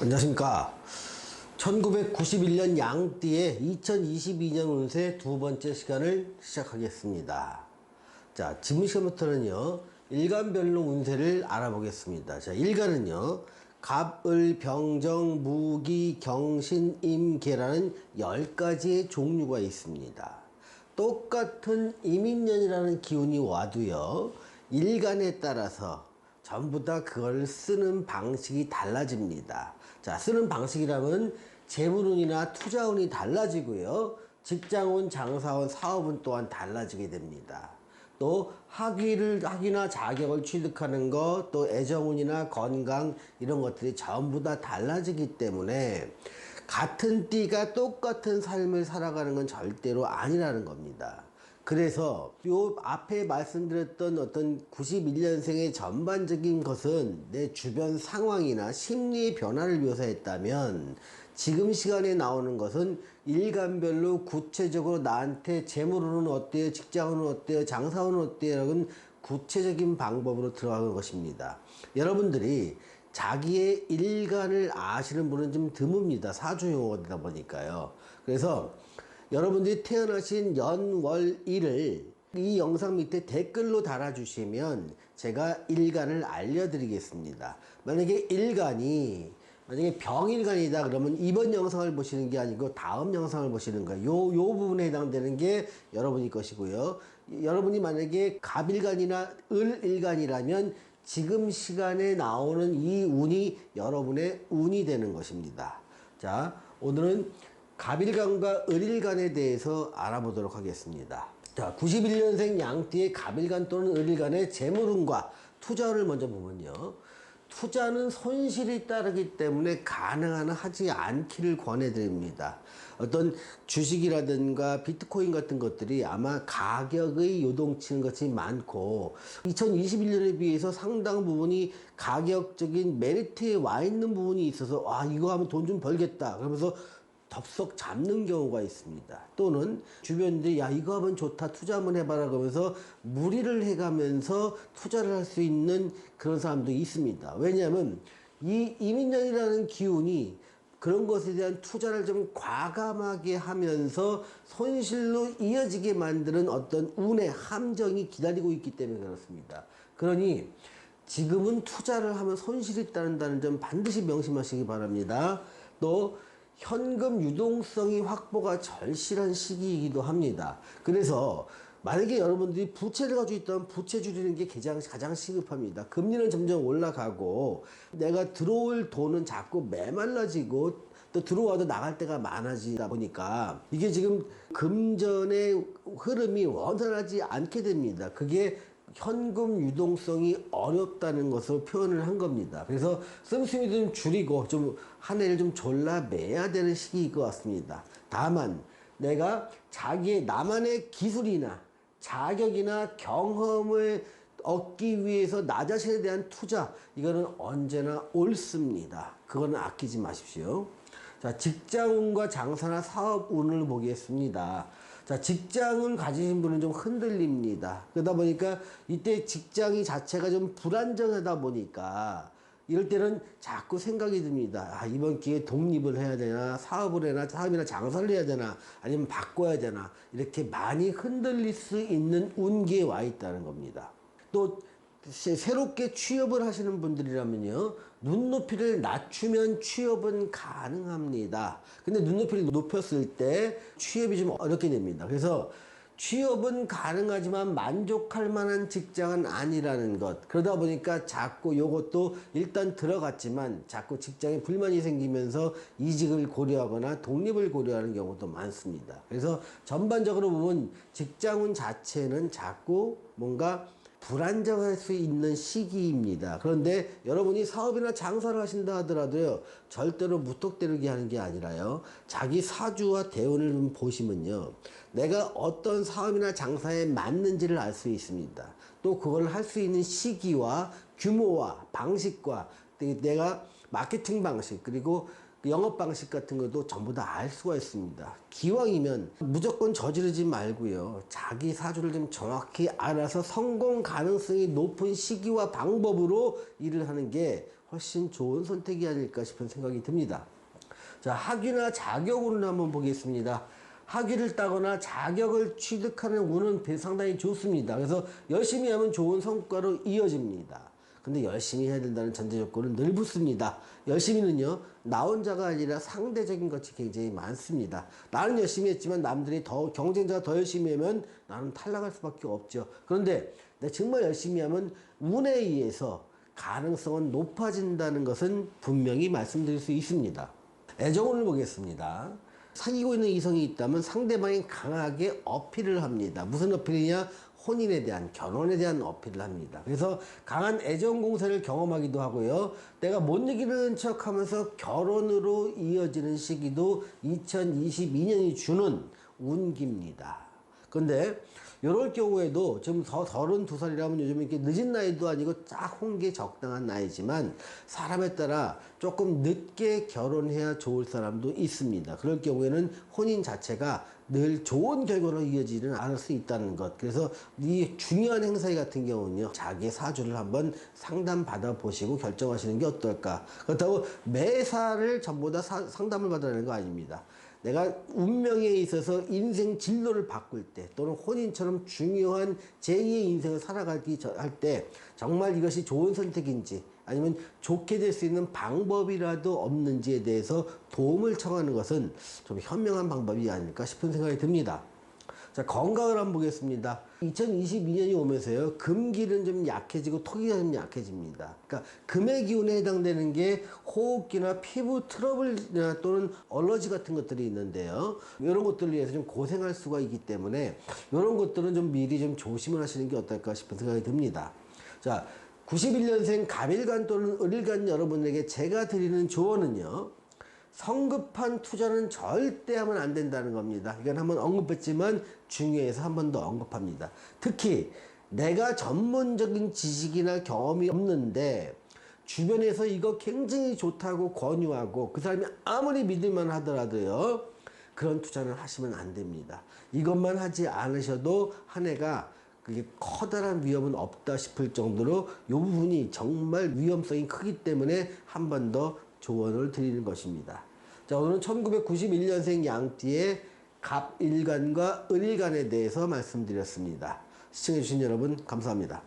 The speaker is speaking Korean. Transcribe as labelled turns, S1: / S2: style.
S1: 안녕하십니까. 1991년 양띠의 2022년 운세 두 번째 시간을 시작하겠습니다. 자, 지금 시간부터는요, 일간별로 운세를 알아보겠습니다. 자, 일간은요, 갑, 을, 병정, 무기, 경신, 임, 계라는 10가지의 종류가 있습니다. 똑같은 임인년이라는 기운이 와도요, 일간에 따라서 전부 다 그걸 쓰는 방식이 달라집니다. 자, 쓰는 방식이라면 재물운이나 투자운이 달라지고요. 직장운, 장사운, 사업운 또한 달라지게 됩니다. 또 학위나 자격을 취득하는 것, 또 애정운이나 건강 이런 것들이 전부 다 달라지기 때문에 같은 띠가 똑같은 삶을 살아가는 건 절대로 아니라는 겁니다. 그래서 요 앞에 말씀드렸던 어떤 91년생의 전반적인 것은 내 주변 상황이나 심리의 변화를 묘사했다면, 지금 시간에 나오는 것은 일간별로 구체적으로 나한테 재물운은 어때요? 직장운은 어때요? 장사운은 어때요? 라는 구체적인 방법으로 들어가는 것입니다. 여러분들이 자기의 일간을 아시는 분은 좀 드뭅니다. 사주용어다 보니까요. 그래서 여러분들이 태어나신 연, 월, 일을 이 영상 밑에 댓글로 달아주시면 제가 일간을 알려드리겠습니다. 만약에 병일간이다 그러면 이번 영상을 보시는 게 아니고 다음 영상을 보시는 거예요. 요 부분에 해당되는 게 여러분이 것이고요. 여러분이 만약에 갑일간이나 을일간이라면 지금 시간에 나오는 이 운이 여러분의 운이 되는 것입니다. 자, 오늘은 갑일간과 을일간에 대해서 알아보도록 하겠습니다. 자, 91년생 양띠의 갑일간 또는 을일간의 재물운과 투자운을 먼저 보면요. 투자는 손실이 따르기 때문에 가능한 한 하지 않기를 권해드립니다. 어떤 주식이라든가 비트코인 같은 것들이 아마 가격의 요동치는 것이 많고 2021년에 비해서 상당 부분이 가격적인 메리트에 와 있는 부분이 있어서 이거 하면 돈 좀 벌겠다 그러면서 덥석 잡는 경우가 있습니다. 또는 주변인들이 이거 하면 좋다 투자 한번 해봐라 그러면서 무리를 해가면서 투자를 할 수 있는 그런 사람도 있습니다. 왜냐하면 이 이민년이라는 기운이 그런 것에 대한 투자를 좀 과감하게 하면서 손실로 이어지게 만드는 어떤 운의 함정이 기다리고 있기 때문에 그렇습니다. 그러니 지금은 투자를 하면 손실이 따른다는 점 반드시 명심하시기 바랍니다. 또 현금 유동성이 확보가 절실한 시기이기도 합니다. 그래서 만약에 여러분들이 부채를 가지고 있다면 부채 줄이는 게 가장 시급합니다. 금리는 점점 올라가고 내가 들어올 돈은 자꾸 메말라지고 또 들어와도 나갈 때가 많아지다 보니까 이게 지금 금전의 흐름이 원활하지 않게 됩니다. 그게 현금 유동성이 어렵다는 것을 표현을 한 겁니다. 그래서 씀씀이 좀 줄이고 좀 한 해를 좀 졸라매야 되는 시기일 것 같습니다. 다만 내가 나만의 기술이나 자격이나 경험을 얻기 위해서 나 자신에 대한 투자, 이거는 언제나 옳습니다. 그거는 아끼지 마십시오. 자, 직장운과 장사나 사업운을 보겠습니다. 자, 직장을 가지신 분은 좀 흔들립니다. 그러다 보니까 이때 직장이 자체가 좀 불안정하다 보니까 이럴 때는 자꾸 생각이 듭니다. 이번 기회에 독립을 해야 되나, 사업이나 장사를 해야 되나, 아니면 바꿔야 되나, 이렇게 많이 흔들릴 수 있는 운기에 와 있다는 겁니다. 또 새롭게 취업을 하시는 분들이라면요, 눈높이를 낮추면 취업은 가능합니다. 근데 눈높이를 높였을 때 취업이 좀 어렵게 됩니다. 그래서 취업은 가능하지만 만족할 만한 직장은 아니라는 것. 그러다 보니까 자꾸 요것도 일단 들어갔지만 자꾸 직장에 불만이 생기면서 이직을 고려하거나 독립을 고려하는 경우도 많습니다. 그래서 전반적으로 보면 직장운 자체는 자꾸 뭔가 불안정할 수 있는 시기입니다. 그런데 여러분이 사업이나 장사를 하신다 하더라도요, 절대로 무턱대르게 하는 게 아니라요, 자기 사주와 대운을 좀 보시면요, 내가 어떤 사업이나 장사에 맞는지를 알 수 있습니다. 또 그걸 할 수 있는 시기와 규모와 방식과 내가 마케팅 방식, 그리고 영업 방식 같은 것도 전부 다 알 수가 있습니다. 기왕이면 무조건 저지르지 말고요, 자기 사주를 좀 정확히 알아서 성공 가능성이 높은 시기와 방법으로 일을 하는 게 훨씬 좋은 선택이 아닐까 싶은 생각이 듭니다. 자, 학위나 자격운을 한번 보겠습니다. 학위를 따거나 자격을 취득하는 운은 상당히 좋습니다. 그래서 열심히 하면 좋은 성과로 이어집니다. 근데 열심히 해야 된다는 전제 조건은 늘 붙습니다. 열심히는요, 나 혼자가 아니라 상대적인 것이 굉장히 많습니다. 나는 열심히 했지만 남들이 경쟁자가 더 열심히 하면 나는 탈락할 수밖에 없죠. 그런데 내가 정말 열심히 하면 운에 의해서 가능성은 높아진다는 것은 분명히 말씀드릴 수 있습니다. 애정운을 보겠습니다. 사귀고 있는 이성이 있다면 상대방이 강하게 어필을 합니다. 무슨 어필이냐? 혼인에 대한, 결혼에 대한 어필을 합니다. 그래서 강한 애정 공세를 경험하기도 하고요. 내가 못 이기는 척 하면서 결혼으로 이어지는 시기도 2022년이 주는 운기입니다. 근데 이럴 경우에도 지금 32살이라면 요즘 이렇게 늦은 나이도 아니고 딱 홍게 적당한 나이지만 사람에 따라 조금 늦게 결혼해야 좋을 사람도 있습니다. 그럴 경우에는 혼인 자체가 늘 좋은 결과로 이어지지는 않을 수 있다는 것. 그래서 이 중요한 행사 같은 경우는요, 자기 사주를 한번 상담 받아보시고 결정하시는 게 어떨까. 그렇다고 매사를 전부 다 상담을 받아내는 거 아닙니다. 내가 운명에 있어서 인생 진로를 바꿀 때 또는 혼인처럼 중요한 제2의 인생을 살아가기 할 때 정말 이것이 좋은 선택인지 아니면 좋게 될 수 있는 방법이라도 없는지에 대해서 도움을 청하는 것은 좀 현명한 방법이 아닐까 싶은 생각이 듭니다. 자, 건강을 한번 보겠습니다. 2022년이 오면서요, 금기는 좀 약해지고 토기가 좀 약해집니다. 그러니까 금의 기운에 해당되는 게 호흡기나 피부 트러블이나 또는 얼러지 같은 것들이 있는데요. 이런 것들을 위해서 좀 고생할 수가 있기 때문에 이런 것들은 좀 미리 좀 조심을 하시는 게 어떨까 싶은 생각이 듭니다. 자, 91년생 갑일간 또는 을일간 여러분에게 제가 드리는 조언은요, 성급한 투자는 절대 하면 안 된다는 겁니다. 이건 한번 언급했지만 중요해서 한 번 더 언급합니다. 특히 내가 전문적인 지식이나 경험이 없는데 주변에서 이거 굉장히 좋다고 권유하고 그 사람이 아무리 믿을만 하더라도요, 그런 투자는 하시면 안 됩니다. 이것만 하지 않으셔도 한 해가 그게 커다란 위험은 없다 싶을 정도로 이 부분이 정말 위험성이 크기 때문에 한 번 더 조언을 드리는 것입니다. 자, 오늘은 1991년생 양띠의 갑일간과 을일간에 대해서 말씀드렸습니다. 시청해주신 여러분 감사합니다.